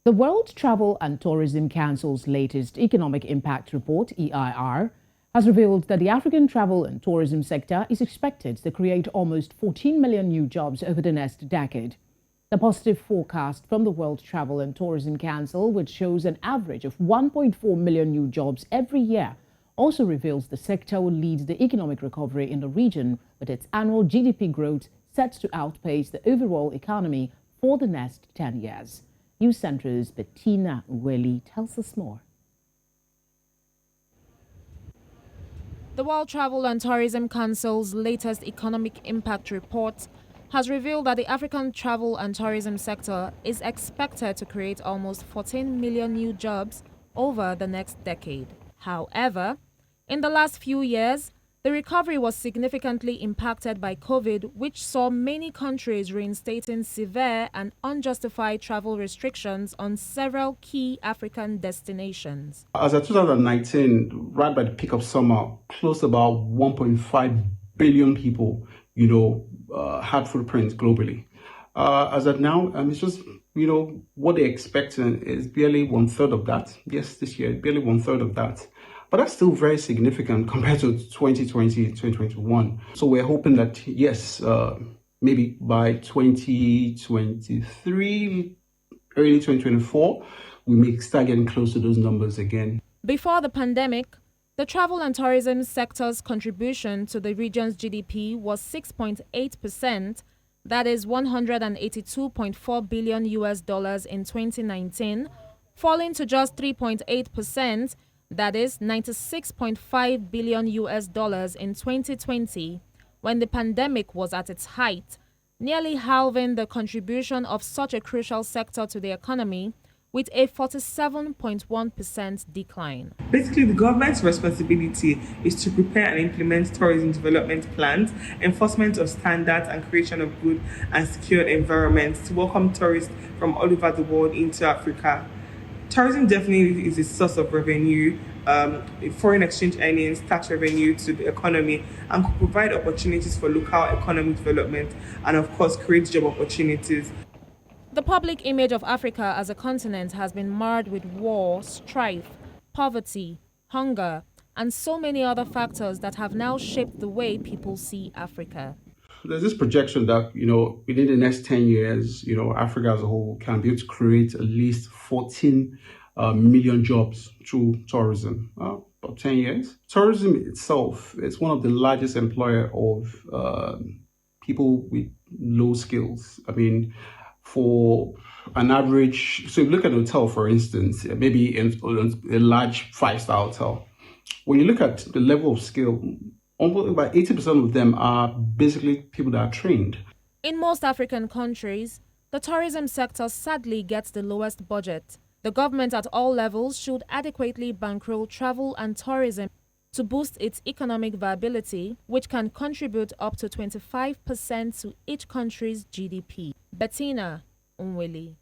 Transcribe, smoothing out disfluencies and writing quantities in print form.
The World Travel and Tourism Council's latest Economic Impact Report, EIR, has revealed that the African travel and tourism sector is expected to create almost 14 million new jobs over the next decade. The positive forecast from the World Travel and Tourism Council, which shows an average of 1.4 million new jobs every year, also reveals the sector will lead the economic recovery in the region, with its annual GDP growth set to outpace the overall economy for the next 10 years. News Centre's Bettina Nwelih tells us more. The World Travel and Tourism Council's latest Economic Impact Report has revealed that the African travel and tourism sector is expected to create almost 14 million new jobs over the next decade. However, in the last few years, the recovery was significantly impacted by COVID, which saw many countries reinstating severe and unjustified travel restrictions on several key African destinations. As of 2019, right by the peak of summer, close to about 1.5 billion people, had footprints globally. As of now, it's just, what they're expecting is barely 1/3 of that. Yes, this year, barely 1/3 of that. But that's still very significant compared to 2020, 2021. So we're hoping that, yes, maybe by 2023, early 2024, we may start getting close to those numbers again. Before the pandemic, the travel and tourism sector's contribution to the region's GDP was 6.8%, that is $182.4 billion in 2019, falling to just 3.8%, that is $96.5 billion in 2020, when the pandemic was at its height, nearly halving the contribution of such a crucial sector to the economy, with a 47.1% decline. Basically, the government's responsibility is to prepare and implement tourism development plans, enforcement of standards, and creation of good and secure environments to welcome tourists from all over the world into Africa. Tourism definitely is a source of revenue, foreign exchange earnings, tax revenue to the economy, and could provide opportunities for local economic development and, of course, create job opportunities. The public image of Africa as a continent has been marred with war, strife, poverty, hunger, and so many other factors that have now shaped the way people see Africa. There's this projection that, within the next 10 years, Africa as a whole can be able to create at least 14 million jobs through tourism. About 10 years. Tourism itself is one of the largest employer of people with low skills. I mean, for an average, so if you look at a hotel, for instance, maybe in a large 5-star hotel, when you look at the level of skill, almost about 80% of them are basically people that are trained. In most African countries, the tourism sector sadly gets the lowest budget. The government at all levels should adequately bankroll travel and tourism to boost its economic viability, which can contribute up to 25% to each country's GDP. Bettina Nwelih.